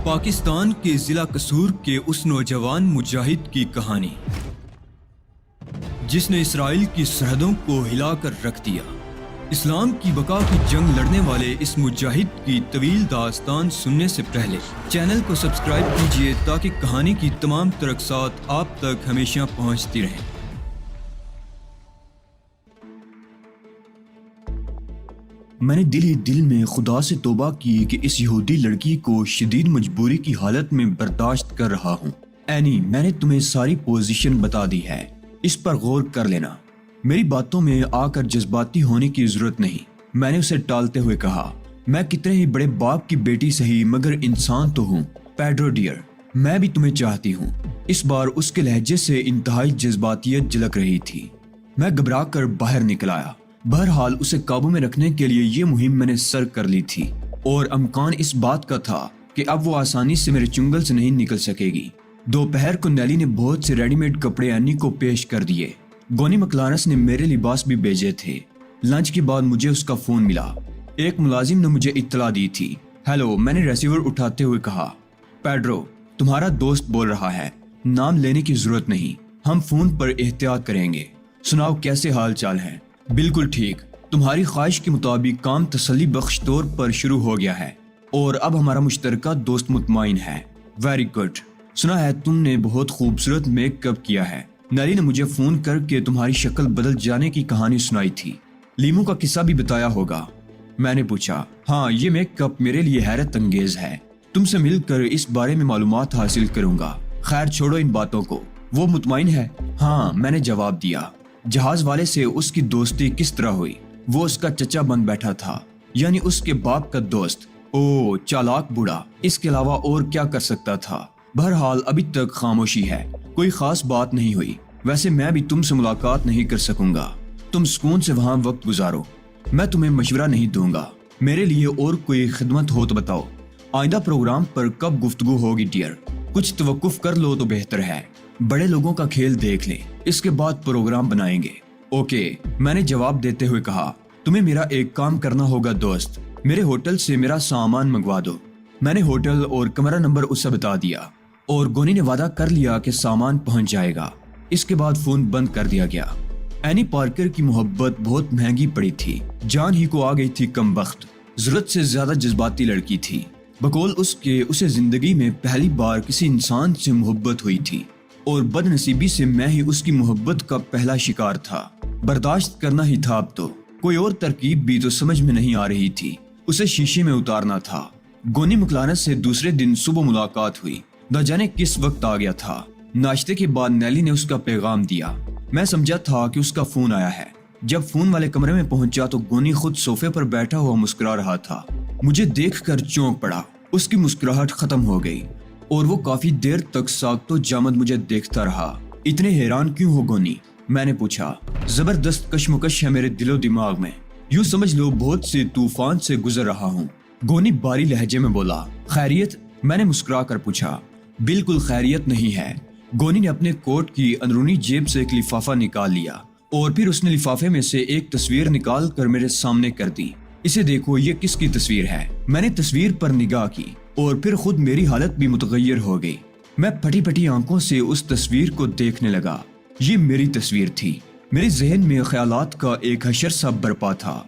پاکستان کے ضلع قصور کے اس نوجوان مجاہد کی کہانی جس نے اسرائیل کی سرحدوں کو ہلا کر رکھ دیا۔ اسلام کی بقا کی جنگ لڑنے والے اس مجاہد کی طویل داستان سننے سے پہلے چینل کو سبسکرائب کیجیے تاکہ کہانی کی تمام ترقصات آپ تک ہمیشہ پہنچتی رہیں۔ میں نے دل ہی دل میں خدا سے توبہ کی کہ اس یہودی لڑکی کو شدید مجبوری کی حالت میں برداشت کر رہا ہوں۔ اینی، میں نے تمہیں ساری پوزیشن بتا دی ہے، اس پر غور کر لینا۔ میری باتوں میں آ کر جذباتی ہونے کی ضرورت نہیں، میں نے اسے ٹالتے ہوئے کہا۔ میں کتنے ہی بڑے باپ کی بیٹی سہی مگر انسان تو ہوں پیڈرو ڈیئر، میں بھی تمہیں چاہتی ہوں۔ اس بار اس کے لہجے سے انتہائی جذباتیت جھلک رہی تھی۔ میں گھبرا کر باہر نکل آیا۔ بہرحال اسے قابو میں رکھنے کے لیے یہ مہم میں نے سر کر لی تھی اور امکان اس بات کا تھا کہ اب وہ آسانی سے میرے چنگل سے نہیں نکل سکے گی۔ دوپہر کو نیلی نے بہت سے ریڈی میڈ کپڑے اینی کو پیش کر دیے۔ گونی مکلارنس نے میرے لباس بھی بھیجے تھے۔ لنچ کے بعد مجھے اس کا فون ملا۔ ایک ملازم نے مجھے اطلاع دی تھی۔ ہیلو، میں نے ریسیور اٹھاتے ہوئے کہا۔ پیڈرو، تمہارا دوست بول رہا ہے، نام لینے کی ضرورت نہیں، ہم فون پر احتیاط کریں گے۔ سناؤ، کیسے حال چال ہیں؟ بالکل ٹھیک، تمہاری خواہش کے مطابق کام تسلی بخش طور پر شروع ہو گیا ہے اور اب ہمارا مشترکہ دوست مطمئن ہے۔ ویری گڈ، سنا ہے تم نے بہت خوبصورت میک اپ کیا ہے۔ نیلی نے مجھے فون کر کے تمہاری شکل بدل جانے کی کہانی سنائی تھی۔ لیمو کا قصہ بھی بتایا ہوگا؟ میں نے پوچھا۔ ہاں، یہ میک اپ میرے لیے حیرت انگیز ہے، تم سے مل کر اس بارے میں معلومات حاصل کروں گا۔ خیر چھوڑو ان باتوں کو، وہ مطمئن ہے؟ ہاں، میں نے جواب دیا۔ جہاز والے سے اس کی دوستی کس طرح ہوئی؟ وہ اس کا چچا بن بیٹھا تھا، یعنی اس کے باپ کا دوست۔ اوہ، چالاک بوڑھا، اس کے علاوہ اور کیا کر سکتا تھا؟ بہرحال ابھی تک خاموشی ہے، کوئی خاص بات نہیں ہوئی۔ ویسے میں بھی تم سے ملاقات نہیں کر سکوں گا، تم سکون سے وہاں وقت گزارو، میں تمہیں مشورہ نہیں دوں گا۔ میرے لیے اور کوئی خدمت ہو تو بتاؤ۔ آئندہ پروگرام پر کب گفتگو ہوگی ڈیئر؟ کچھ توقف کر لو تو بہتر ہے، بڑے لوگوں کا کھیل دیکھ لیں، اس کے بعد پروگرام بنائیں گے۔ اوکے، میں نے جواب دیتے ہوئے کہا۔ تمہیں میرا ایک کام کرنا ہوگا دوست، میرے ہوٹل سے میرا سامان منگوا دو۔ میں نے ہوٹل اور کمرہ نمبر اسے بتا دیا اور گونی نے وعدہ کر لیا کہ سامان پہنچ جائے گا۔ اس کے بعد فون بند کر دیا گیا۔ اینی پارکر کی محبت بہت مہنگی پڑی تھی، جان ہی کو آ گئی تھی کم بخت، ضرورت سے زیادہ جذباتی لڑکی تھی۔ بقول اس کے اسے زندگی میں پہلی بار کسی انسان سے محبت ہوئی تھی اور بد نصیبی سے میں ہی اس کی محبت کا پہلا شکار تھا۔ برداشت کرنا ہی تھا، اب تو کوئی اور ترکیب بھی تو سمجھ میں نہیں آ رہی تھی، اسے شیشے میں اتارنا تھا۔ گونی مکلارنس سے دوسرے دن صبح ملاقات ہوئی، نہ جانے کس وقت آ گیا تھا۔ ناشتے کے بعد نیلی نے اس کا پیغام دیا۔ میں سمجھا تھا کہ اس کا فون آیا ہے۔ جب فون والے کمرے میں پہنچا تو گونی خود صوفے پر بیٹھا ہوا مسکرا رہا تھا۔ مجھے دیکھ کر چونک پڑا، اس کی مسکراہٹ ختم ہو گئی اور وہ کافی دیر تک ساکت و جامد مجھے دیکھتا رہا۔ اتنے حیران کیوں ہو گونی؟ میں نے پوچھا۔ زبردست کشمکش ہے میرے دل و دماغ میں، یوں سمجھ لو بہت سے طوفان سے گزر رہا ہوں۔ گونی باری لہجے میں بولا۔ خیریت؟ میں نے مسکرا کر پوچھا۔ بالکل خیریت نہیں ہے۔ گونی نے اپنے کوٹ کی اندرونی جیب سے ایک لفافہ نکال لیا اور پھر اس نے لفافے میں سے ایک تصویر نکال کر میرے سامنے کر دی۔ اسے دیکھو، یہ کس کی تصویر ہے؟ میں نے تصویر پر نگاہ کی اور پھر خود میری حالت بھی متغیر ہو گئی۔ میں پھٹی پھٹی آنکھوں سے اس تصویر کو دیکھنے لگا۔ یہ میری تصویر تھی۔ میرے ذہن میں خیالات کا ایک حشر سا برپا تھا۔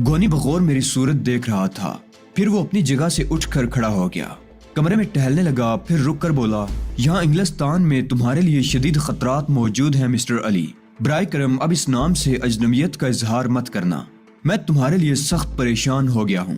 گونی بغور میری صورت دیکھ رہا تھا، پھر وہ اپنی جگہ سے اٹھ کر کھڑا ہو گیا، کمرے میں ٹہلنے لگا، پھر رک کر بولا۔ یہاں انگلستان میں تمہارے لیے شدید خطرات موجود ہیں مسٹر علی، برائے کرم اب اس نام سے اجنبیت کا اظہار مت کرنا، میں تمہارے لیے سخت پریشان ہو گیا ہوں۔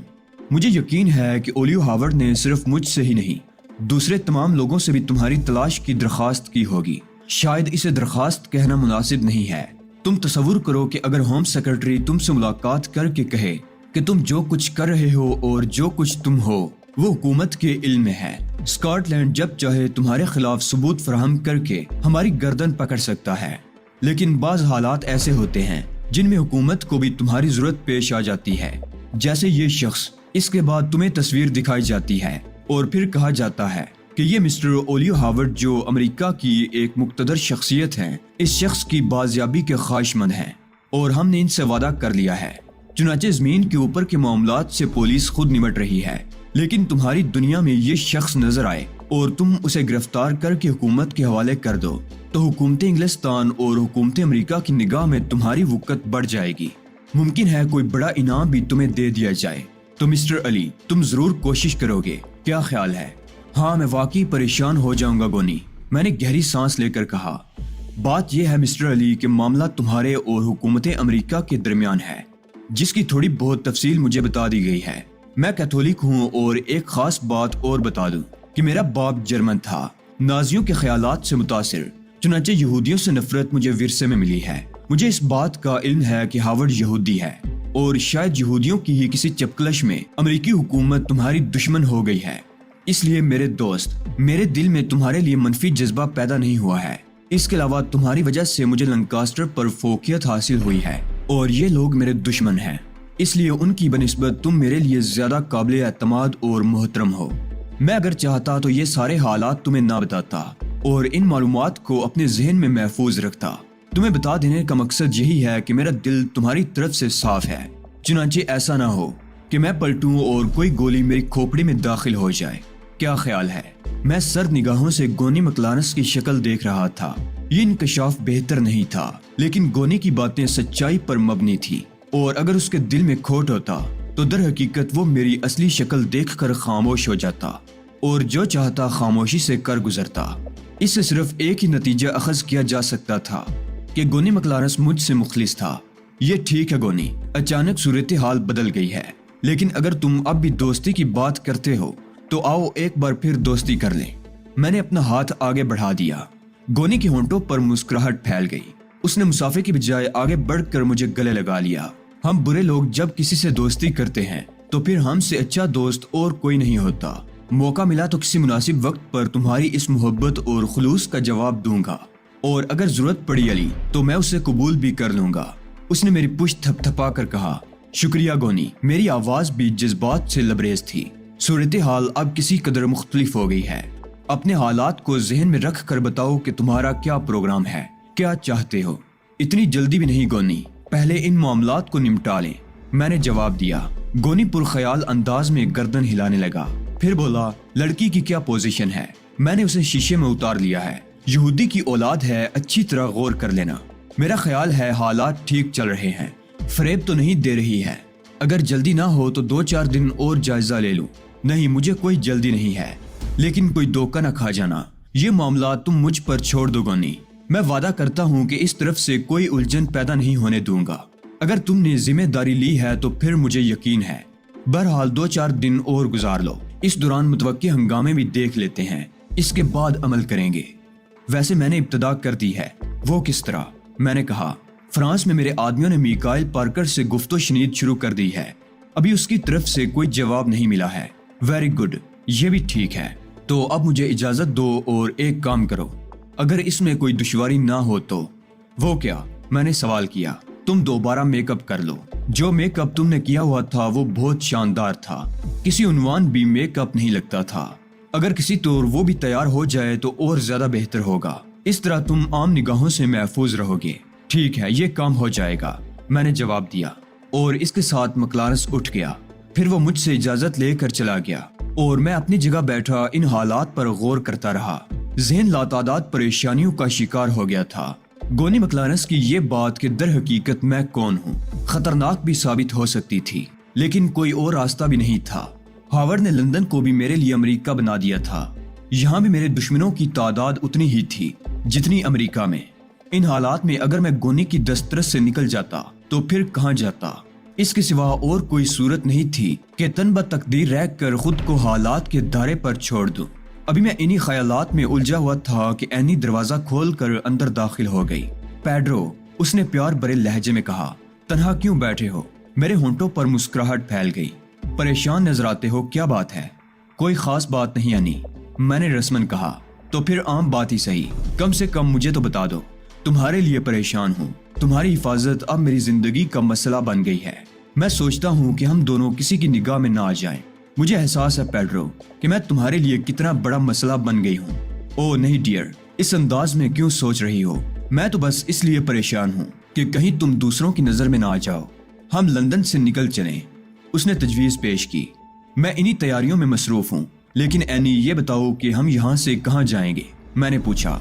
مجھے یقین ہے کہ اولیو ہاورڈ نے صرف مجھ سے ہی نہیں، دوسرے تمام لوگوں سے بھی تمہاری تلاش کی درخواست کی ہوگی۔ شاید اسے درخواست کہنا مناسب نہیں ہے۔ تم تصور کرو کہ اگر ہوم سیکرٹری تم سے ملاقات کر کے کہے کہ تم جو کچھ کر رہے ہو اور جو کچھ تم ہو وہ حکومت کے علم میں ہے، اسکاٹ لینڈ جب چاہے تمہارے خلاف ثبوت فراہم کر کے ہماری گردن پکڑ سکتا ہے، لیکن بعض حالات ایسے ہوتے ہیں جن میں حکومت کو بھی تمہاری ضرورت پیش آ جاتی ہے، جیسے یہ شخص۔ اس کے بعد تمہیں تصویر دکھائی جاتی ہے اور پھر کہا جاتا ہے کہ یہ مسٹر اولیو ہاورڈ جو امریکہ کی ایک مقتدر شخصیت ہیں، اس شخص کی بازیابی کے خواہش مند ہیں اور ہم نے ان سے وعدہ کر لیا ہے۔ چنانچہ زمین کے اوپر کے معاملات سے پولیس خود نمٹ رہی ہے۔ لیکن تمہاری دنیا میں یہ شخص نظر آئے اور تم اسے گرفتار کر کے حکومت کے حوالے کر دو تو حکومت انگلستان اور حکومت امریکہ کی نگاہ میں تمہاری وقت بڑھ جائے گی۔ ممکن ہے کوئی بڑا انعام بھی تمہیں دے دیا جائے۔ تو مسٹر علی، تم ضرور کوشش کرو گے، کیا خیال ہے؟ ہاں، میں واقعی پریشان ہو جاؤں گا گونی، میں نے گہری سانس لے کر کہا۔ بات یہ ہے مسٹر علی کہ معاملہ تمہارے اور حکومت امریکہ کے درمیان ہے، جس کی تھوڑی بہت تفصیل مجھے بتا دی گئی ہے۔ میں کیتھولک ہوں، اور ایک خاص بات اور بتا دوں کہ میرا باپ جرمن تھا، نازیوں کے خیالات سے متاثر، چنانچہ یہودیوں سے نفرت مجھے ورثے میں ملی ہے۔ مجھے اس بات کا علم ہے کہ ہاورڈ یہودی ہے، اور شاید یہودیوں کی ہی کسی چپکلش میں امریکی حکومت تمہاری دشمن ہو گئی ہے۔ اس لیے میرے دوست، میرے دل میں تمہارے لیے منفی جذبہ پیدا نہیں ہوا ہے۔ اس کے علاوہ تمہاری وجہ سے مجھے لنکاسٹر پر فوقیت حاصل ہوئی ہے، اور یہ لوگ میرے دشمن ہیں، اس لیے ان کی بنسبت تم میرے لیے زیادہ قابل اعتماد اور محترم ہو۔ میں اگر چاہتا تو یہ سارے حالات تمہیں نہ بتاتا اور ان معلومات کو اپنے ذہن میں محفوظ رکھتا۔ تمہیں بتا دینے کا مقصد یہی ہے کہ میرا دل تمہاری طرف سے صاف ہے، چنانچہ ایسا نہ ہو کہ میں پلٹوں اور کوئی گولی میری کھوپڑی میں داخل ہو جائے۔ کیا خیال ہے؟ میں سرد نگاہوں سے گونی مکلارنس کی شکل دیکھ رہا تھا۔ یہ انکشاف بہتر نہیں تھا، لیکن گونی کی باتیں سچائی پر مبنی تھی، اور اگر اس کے دل میں کھوٹ ہوتا تو در حقیقت وہ میری اصلی شکل دیکھ کر خاموش ہو جاتا اور جو چاہتا خاموشی سے کر گزرتا۔ اس سے صرف ایک ہی نتیجہ اخذ کیا جا سکتا تھا کہ گونی مکلارنس مجھ سے مخلص تھا۔ یہ ٹھیک ہے گونی، اچانک صورتحال بدل گئی ہے، لیکن اگر تم اب بھی دوستی کی بات کرتے ہو تو آؤ ایک بار پھر دوستی کر لیں۔ میں نے اپنا ہاتھ آگے بڑھا دیا۔ گونی کے ہونٹوں پر مسکراہٹ پھیل گئی۔ اس نے مسافے کی بجائے آگے بڑھ کر مجھے گلے لگا لیا۔ ہم برے لوگ جب کسی سے دوستی کرتے ہیں تو پھر ہم سے اچھا دوست اور کوئی نہیں ہوتا۔ موقع ملا تو کسی مناسب وقت پر تمہاری اس محبت اور خلوص کا جواب دوں گا، اور اگر ضرورت پڑی علی تو میں اسے قبول بھی کر لوں گا۔ اس نے میری پشت تھپ تھپا کر کہا، شکریہ گونی۔ میری آواز بھی جذبات سے لبریز تھی۔ صورتحال اب کسی قدر مختلف ہو گئی ہے۔ اپنے حالات کو ذہن میں رکھ کر بتاؤ کہ تمہارا کیا پروگرام ہے، کیا چاہتے ہو؟ اتنی جلدی بھی نہیں گونی، پہلے ان معاملات کو نمٹا لیں، میں نے جواب دیا۔ گونی پرخیال انداز میں گردن ہلانے لگا، پھر بولا، لڑکی کی کیا پوزیشن ہے؟ میں نے اسے شیشے میں اتار لیا ہے۔ یہودی کی اولاد ہے، اچھی طرح غور کر لینا۔ میرا خیال ہے حالات ٹھیک چل رہے ہیں، فریب تو نہیں دے رہی ہے۔ اگر جلدی نہ ہو تو 2-4 دن اور جائزہ لے لوں۔ نہیں، مجھے کوئی جلدی نہیں ہے، لیکن کوئی دھوکہ نہ کھا جانا۔ یہ معاملہ تم مجھ پر چھوڑ دو گونی، میں وعدہ کرتا ہوں کہ اس طرف سے کوئی الجھن پیدا نہیں ہونے دوں گا۔ اگر تم نے ذمہ داری لی ہے تو پھر مجھے یقین ہے۔ بہرحال 2-4 دن اور گزار لو، اس دوران متوقع ہنگامے بھی دیکھ لیتے ہیں، اس کے بعد عمل کریں گے۔ ویسے میں نے ابتدا کر دی ہے۔ وہ کس طرح؟ میں نے کہا، فرانس میں میرے آدمیوں نے میکائل پارکر سے گفت و شنید شروع کر دی ہے، ابھی اس کی طرف سے کوئی جواب نہیں ملا ہے۔ ویری گڈ، یہ بھی ٹھیک ہے۔ تو اب مجھے اجازت دو اور ایک کام کرو، اگر اس میں کوئی دشواری نہ ہو تو۔ وہ کیا؟ میں نے سوال کیا۔ تم دوبارہ میک اپ کر لو۔ جو میک اپ تم نے کیا ہوا تھا وہ بہت شاندار تھا، کسی عنوان بھی میک اپ نہیں لگتا تھا۔ اگر کسی طور وہ بھی تیار ہو جائے تو اور زیادہ بہتر ہوگا، اس طرح تم عام نگاہوں سے محفوظ رہو گے۔ ٹھیک ہے، یہ کام ہو جائے گا، میں نے جواب دیا، اور اس کے ساتھ مکلارنس اٹھ گیا۔ پھر وہ مجھ سے اجازت لے کر چلا گیا، اور میں اپنی جگہ بیٹھا ان حالات پر غور کرتا رہا۔ ذہن لاتعداد پریشانیوں کا شکار ہو گیا تھا۔ گونی مکلارنس کی یہ بات کہ در حقیقت میں کون ہوں خطرناک بھی ثابت ہو سکتی تھی، لیکن کوئی اور راستہ بھی نہیں تھا۔ ہاورڈ نے لندن کو بھی میرے لیے امریکہ بنا دیا تھا، یہاں بھی میرے دشمنوں کی تعداد اتنی ہی تھی جتنی امریکہ میں۔ ان حالات میں اگر میں گونی کی دسترس سے نکل جاتا تو پھر کہاں جاتا؟ اس کے سوا اور کوئی صورت نہیں تھی کہ تن بتقدیر رہ کر خود کو حالات کے دھارے پر چھوڑ دوں۔ ابھی میں انہی خیالات میں الجھا ہوا تھا کہ اینی دروازہ کھول کر اندر داخل ہو گئی۔ پیڈرو، اس نے پیار بھرے لہجے میں کہا، تنہا کیوں بیٹھے ہو؟ میرے ہونٹوں پر مسکراہٹ پھیل گئی۔ پریشان نظر آتے ہو، کیا بات ہے؟ کوئی خاص بات نہیں اینی، میں نے رسمن کہا۔ تو پھر عام بات ہی صحیح، کم سے کم مجھے تو بتا دو۔ تمہارے لیے پریشان ہوں، تمہاری حفاظت اب میری زندگی کا مسئلہ بن گئی ہے۔ میں سوچتا ہوں کہ ہم دونوں کسی کی نگاہ میں نہ آ جائیں۔ مجھے احساس ہے پیڈرو کہ میں تمہارے لیے کتنا بڑا مسئلہ بن گئی ہوں۔ اوہ نہیں ڈیئر، اس انداز میں کیوں سوچ رہی ہو؟ میں تو بس اس لیے پریشان ہوں کہ کہیں تم دوسروں کی نظر میں نہ آ جاؤ۔ ہم لندن سے نکل چلیں، اس نے تجویز پیش کی۔ میں انہی تیاریوں میں مصروف ہوں، لیکن اینی یہ بتاؤ کہ ہم یہاں سے کہاں جائیں گے؟ میں نے پوچھا،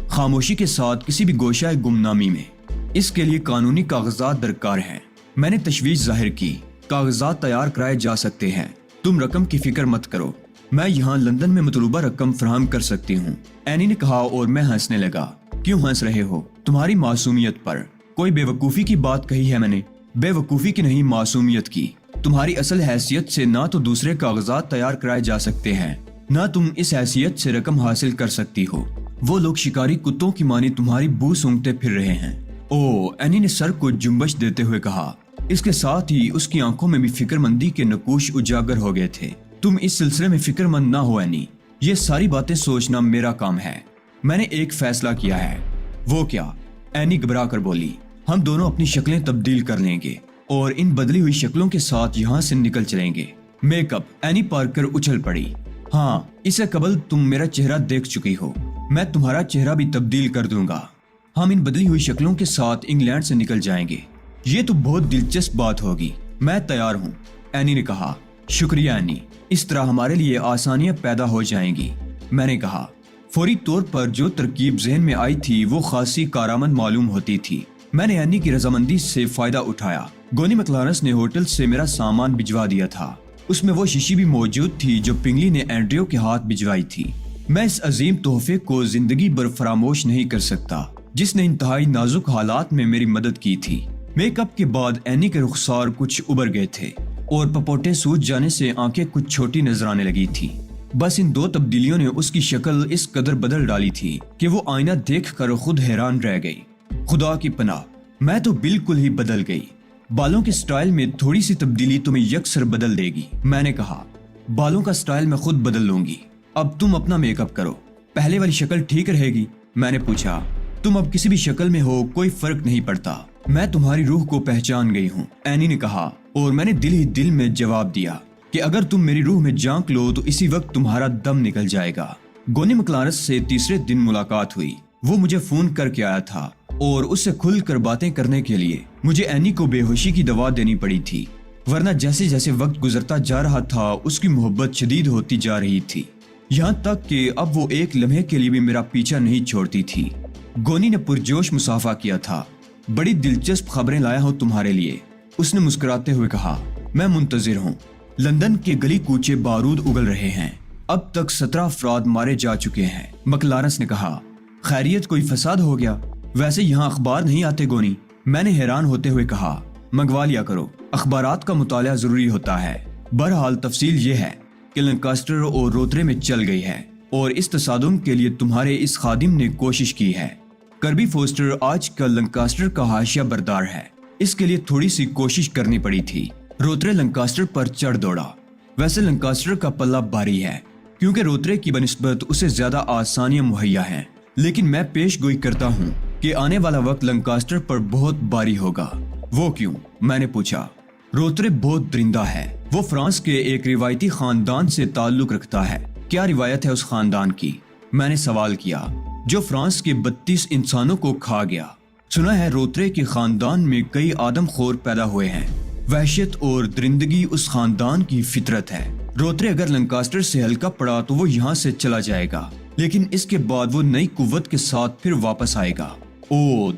خاموشی کے ساتھ کسی بھی گوشہ گمنامی میں۔ اس کے لیے قانونی کاغذات درکار ہیں۔ میں نے تشویش ظاہر کی۔ کاغذات تیار کرائے جا سکتے ہیں، تم رقم کی فکر مت کرو، میں یہاں لندن میں مطلوبہ رقم فراہم کر سکتی ہوں، اینی نے کہا اور میں ہنسنے لگا۔ کیوں ہنس رہے ہو؟ تمہاری معصومیت پر۔ کوئی بے وقوفی کی بات کہی ہے میں نے؟ بے وقوفی کی نہیں، معصومیت کی۔ تمہاری اصل حیثیت سے نہ تو دوسرے کاغذات تیار کرائے جا سکتے ہیں، نہ تم اس حیثیت سے رقم حاصل کر سکتی ہو۔ وہ لوگ شکاری کتوں کی مانی تمہاری بو سونگتے پھر رہے ہیں۔ اینی نے سر کو جنبش دیتے ہوئے کہا۔ اس کے ساتھ ہی اس کی آنکھوں میں بھی فکر مندی کے نقوش اجاگر ہو گئے تھے۔ تم اس سلسلے میں فکر مند نہ ہو اینی، یہ ساری باتیں سوچنا میرا کام ہے۔ میں نے ایک فیصلہ کیا ہے۔ وہ کیا؟ اینی گھبرا کر بولی۔ ہم دونوں اپنی شکلیں تبدیل کر لیں گے اور ان بدلی ہوئی شکلوں کے ساتھ یہاں سے نکل چلیں گے۔ Make up? اینی پارکر اچھل پڑی۔ ہاں، اس سے قبل تم میرا چہرہ دیکھ چکی ہو، میں تمہارا چہرہ بھی تبدیل کر دوں گا۔ ہم ان بدلی ہوئی شکلوں کے ساتھ انگلینڈ سے نکل جائیں گے۔ یہ تو بہت دلچسپ بات ہوگی۔ میں تیار ہوں، اینی نے کہا۔ شکریہ اینی، اس طرح ہمارے لیے آسانیاں پیدا ہو جائیں گی، میں نے کہا۔ فوری طور پر جو ترکیب ذہن میں آئی تھی وہ خاصی کارآمد معلوم ہوتی تھی۔ میں نے اینی کی رضامندی سے فائدہ اٹھایا۔ گونی مکلارنس نے ہوٹل سے میرا سامان بھجوا دیا تھا۔ اس میں وہ شیشی بھی موجود تھی جو پنگلی نے اینڈریو کے ہاتھ بھجوائی تھی۔ میں اس عظیم تحفے کو زندگی بھر فراموش نہیں کر سکتا، جس نے انتہائی نازک حالات میں میری مدد کی تھی۔ میک اپ کے بعد اینی کے رخسار کچھ ابھر گئے تھے اور پپوٹے سوج جانے سے آنکھیں کچھ چھوٹی نظر آنے لگی تھی۔ بس ان دو تبدیلیوں نے اس کی شکل اس قدر بدل ڈالی تھی کہ وہ آئینہ دیکھ کر خود حیران رہ گئی۔ خدا کی پناہ، میں تو بالکل ہی بدل گئی۔ بالوں کے سٹائل میں تھوڑی سی تبدیلی تمہیں یکسر بدل دے گی، میں نے کہا۔ بالوں کا سٹائل میں خود بدل لوں گی۔ اب تم اپنا میک اپ کرو۔ پہلے والی شکل ٹھیک رہے گی؟ میں نے پوچھا۔ تم اب کسی بھی شکل میں ہو، کوئی فرق نہیں پڑتا، میں تمہاری روح کو پہچان گئی ہوں، اینی نے کہا، اور میں نے دل ہی دل میں جواب دیا کہ اگر تم میری روح میں جھانک لو تو اسی وقت تمہارا دم نکل جائے گا۔ گونی مکلارنس سے تیسرے دن ملاقات ہوئی۔ وہ مجھے فون کر کے آیا تھا اور اس سے کھل کر باتیں کرنے کے لیے مجھے اینی کو بے ہوشی کی دوا دینی پڑی تھی، ورنہ جیسے جیسے وقت گزرتا جا رہا تھا اس کی محبت شدید ہوتی جا رہی تھی، یہاں تک کہ اب وہ ایک لمحے کے لیے بھی میرا پیچھا نہیں چھوڑتی تھی۔ گونی نے پرجوش مصافحہ کیا تھا۔ بڑی دلچسپ خبریں لایا ہوں تمہارے لیے، اس نے مسکراتے ہوئے کہا۔ میں منتظر ہوں۔ لندن کے گلی کوچے بارود اگل رہے ہیں۔ اب تک 17 افراد مارے جا چکے ہیں، مکلارنس نے کہا۔ خیریت، کوئی فساد ہو گیا؟ ویسے یہاں اخبار نہیں آتے گونی، میں نے حیران ہوتے ہوئے کہا۔ منگوا لیا کرو، اخبارات کا مطالعہ ضروری ہوتا ہے۔ بہرحال تفصیل یہ ہے کہ لنکاسٹر اور روترے میں چل گئی ہے، اور اس تصادم کے لیے تمہارے اس خادم نے کوشش کی ہے۔ کربی فوسٹر آج کل لنکاسٹر کا حاشیہ بردار ہے، اس کے لیے تھوڑی سی کوشش کرنی پڑی تھی۔ روترے لنکاسٹر پر چڑھ دوڑا۔ ویسے لنکاسٹر کا پلہ بھاری ہے، کیونکہ روترے کی بنسبت اسے زیادہ آسانیاں مہیا ہیں، لیکن میں پیش گوئی کرتا ہوں کہ آنے والا وقت لنکاسٹر پر بہت بھاری ہوگا۔ وہ کیوں؟ میں نے پوچھا۔ روترے بہت درندہ ہے، وہ فرانس کے ایک روایتی خاندان سے تعلق رکھتا ہے۔ کیا روایت ہے اس خاندان کی؟ میں نے سوال کیا۔ جو فرانس کے 32 انسانوں کو کھا گیا۔ سنا ہے روترے کے خاندان میں کئی آدم خور پیدا ہوئے ہیں۔ وحشت اور درندگی اس خاندان کی فطرت ہے۔ روترے اگر لنکاسٹر سے ہلکا پڑا تو وہ یہاں سے چلا جائے گا، لیکن اس کے بعد وہ نئی قوت کے ساتھ پھر واپس آئے گا۔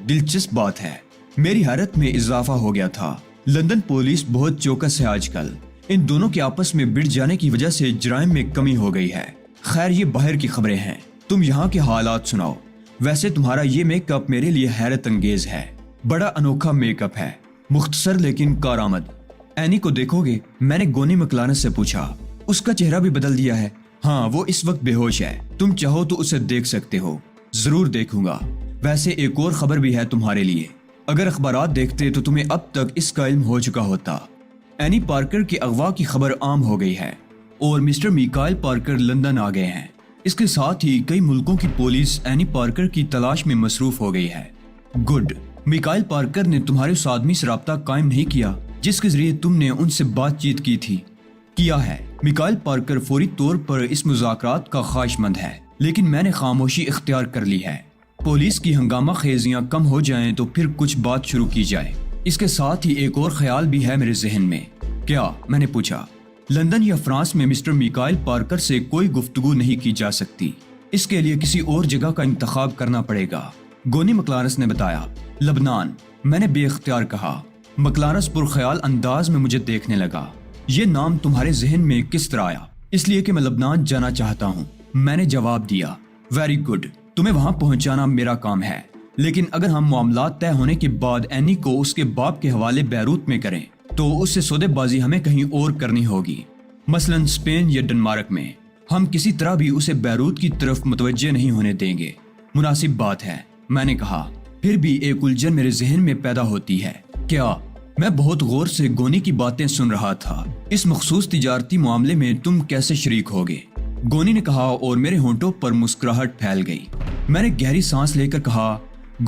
دلچسپ بات ہے۔ میری حیرت میں اضافہ ہو گیا تھا۔ لندن پولیس بہت چوکس ہے آج کل۔ ان دونوں کے آپس میں بڑھ جانے کی وجہ سے جرائم میں کمی ہو گئی ہے۔ خیر، یہ باہر کی خبریں ہیں، تم یہاں کے حالات سناؤ۔ ویسے تمہارا یہ میک اپ میرے لیے حیرت انگیز ہے، بڑا انوکھا میک اپ ہے، مختصر لیکن کارآمد۔ اینی کو دیکھو گے؟ میں نے گونی مکلارنس سے پوچھا۔ اس کا چہرہ بھی بدل دیا ہے؟ ہاں، وہ اس وقت بے ہوش ہے، تم چاہو تو اسے دیکھ سکتے ہو۔ ضرور دیکھوں گا۔ ویسے ایک اور خبر بھی ہے تمہارے لیے، اگر اخبارات دیکھتے تو تمہیں اب تک اس کا علم ہو چکا ہوتا۔ اینی پارکر کے اغوا کی خبر عام ہو گئی ہے اور مسٹر میکائل پارکر لندن آ گئے ہیں۔ اس کے ساتھ ہی کئی ملکوں کی پولیس اینی پارکر کی تلاش میں مصروف ہو گئی ہے۔ گڈ۔ میکائل پارکر نے تمہارے اس آدمی سے رابطہ قائم نہیں کیا جس کے ذریعے تم نے ان سے بات چیت کی تھی؟ کیا ہے۔ میکائل پارکر فوری طور پر اس مذاکرات کا خواہش مند ہے، لیکن میں نے خاموشی اختیار کر لی ہے۔ پولیس کی ہنگامہ خیزیاں کم ہو جائیں تو پھر کچھ بات شروع کی جائے۔ اس کے ساتھ ہی ایک اور خیال بھی ہے میرے ذہن میں۔ کیا؟ میں نے پوچھا۔ لندن یا فرانس میں مسٹر میکائل پارکر سے کوئی گفتگو نہیں کی جا سکتی، اس کے لیے کسی اور جگہ کا انتخاب کرنا پڑے گا۔ گونی مکلارس نے بتایا۔ لبنان، میں نے بے اختیار کہا۔ مکلارس پرخیال انداز میں مجھے دیکھنے لگا۔ یہ نام تمہارے ذہن میں کس طرح آیا؟ اس لیے کہ میں لبنان جانا چاہتا ہوں، میں نے جواب دیا۔ ویری گڈ، تمہیں وہاں پہنچانا میرا کام ہے، لیکن اگر ہم معاملات طے ہونے کے بعد اینی کو اس کے باپ کے حوالے بیروت میں کریں تو اس سے سودے بازی ہمیں کہیں اور کرنی ہوگی، مثلا اسپین یا ڈنمارک میں۔ ہم کسی طرح بھی اسے بیروت کی طرف متوجہ نہیں ہونے دیں گے۔ مناسب بات ہے، میں نے کہا۔ پھر بھی ایک الجھن میرے ذہن میں پیدا ہوتی ہے۔ کیا؟ میں بہت غور سے گونی کی باتیں سن رہا تھا۔ اس مخصوص تجارتی معاملے میں تم کیسے شریک ہوگے؟ گونی نے کہا اور میرے ہونٹوں پر مسکراہٹ پھیل گئی۔ میں نے گہری سانس لے کر کہا،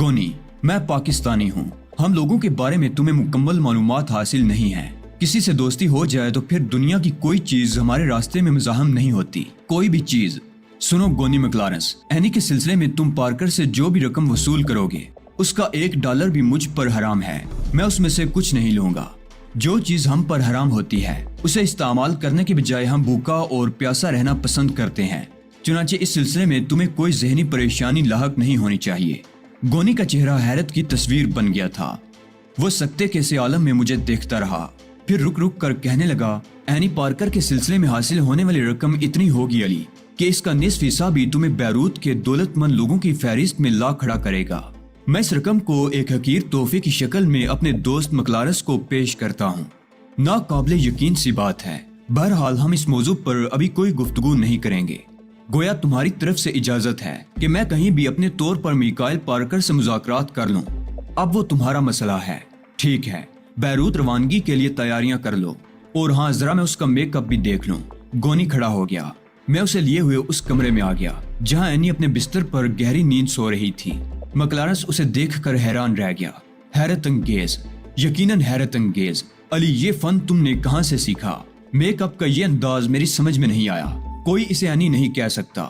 گونی، میں پاکستانی ہوں۔ ہم لوگوں کے بارے میں تمہیں مکمل معلومات حاصل نہیں ہیں۔ کسی سے دوستی ہو جائے تو پھر دنیا کی کوئی چیز ہمارے راستے میں مزاحم نہیں ہوتی، کوئی بھی چیز۔ سنو گونی مکلارس، اینی کے سلسلے میں تم پارکر سے جو بھی رقم وصول کرو گے اس کا $1 بھی مجھ پر حرام ہے۔ میں اس میں سے کچھ نہیں لوں گا۔ جو چیز ہم پر حرام ہوتی ہے اسے استعمال کرنے کے بجائے ہم بھوکا اور پیاسا رہنا پسند کرتے ہیں۔ چنانچہ اس سلسلے میں تمہیں کوئی ذہنی پریشانی لاحق نہیں ہونی چاہیے۔ گونی کا چہرہ حیرت کی تصویر بن گیا تھا۔ وہ سکتے کے سے عالم میں مجھے دیکھتا رہا، پھر رک رک کر کہنے لگا، اینی پارکر کے سلسلے میں حاصل ہونے والی رقم اتنی ہوگی علی کہ اس کا نصف حصہ بھی تمہیں بیروت کے دولت مند لوگوں کی فہرست میں لا کھڑا کرے گا۔ میں اس رقم کو ایک حقیر تحفے کی شکل میں اپنے دوست مکلارس کو پیش کرتا ہوں۔ ناقابل یقین سی بات ہے۔ بہرحال ہم اس موضوع پر ابھی کوئی گفتگو نہیں کریں گے۔ گویا تمہاری طرف سے اجازت ہے کہ میں کہیں بھی اپنے طور پر میکائل پارکر سے مذاکرات کر لوں۔ اب وہ تمہارا مسئلہ ہے۔ ٹھیک ہے، بیروت روانگی کے لیے تیاریاں کر لو، اور ہاں ذرا میں اس کا میک اپ بھی دیکھ لوں۔ گونی کھڑا ہو گیا۔ میں اسے لیے ہوئے اس کمرے میں آ گیا جہاں اینی اپنے بستر پر گہری نیند سو رہی تھی۔ مکلارس اسے دیکھ کر حیران رہ گیا۔ حیرت انگیز، یقیناً حیرت انگیز۔ علی، یہ فن تم نے کہاں سے سیکھا؟ میک اپ کا یہ انداز میری سمجھ میں نہیں آیا۔ کوئی اسے اینی نہیں کہہ سکتا،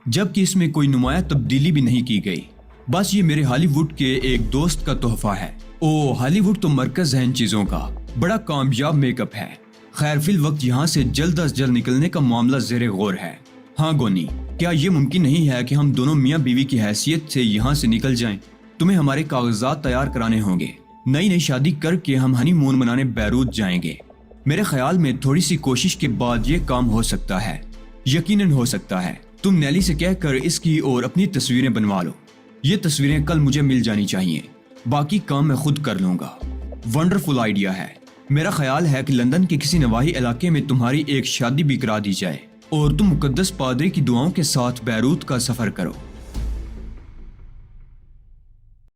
جبکہ اس میں کوئی نمایاں تبدیلی بھی نہیں کی گئی۔ بس یہ میرے ہالی ووڈ کے ایک دوست کا تحفہ ہے۔ او، ہالی ووڈ تو مرکز ہے ان چیزوں کا، بڑا کامیاب میک اپ ہے۔ خیر، فی الوقت یہاں سے جلد از جلد نکلنے کا معاملہ زیر غور ہے۔ ہاں گونی، کیا یہ ممکن نہیں ہے کہ ہم دونوں میاں بیوی کی حیثیت سے یہاں سے نکل جائیں؟ تمہیں ہمارے کاغذات تیار کرانے ہوں گے۔ نئی شادی کر کے ہم ہنی مون منانے بیروت جائیں گے۔ میرے خیال میں تھوڑی سی کوشش کے بعد یہ کام ہو سکتا ہے۔ یقیناً ہو سکتا ہے۔ تم نیلی سے کہہ کر اس کی اور اپنی تصویریں بنوا لو۔ یہ تصویریں کل مجھے مل جانی چاہیے، باقی کام میں خود کر لوں گا۔ ونڈرفل آئیڈیا ہے۔ میرا خیال ہے کہ لندن کے کسی نواحی علاقے میں تمہاری ایک شادی بھی کرا دی جائے اور تم مقدس پادری کی دعاؤں کے ساتھ بیروت کا سفر کرو۔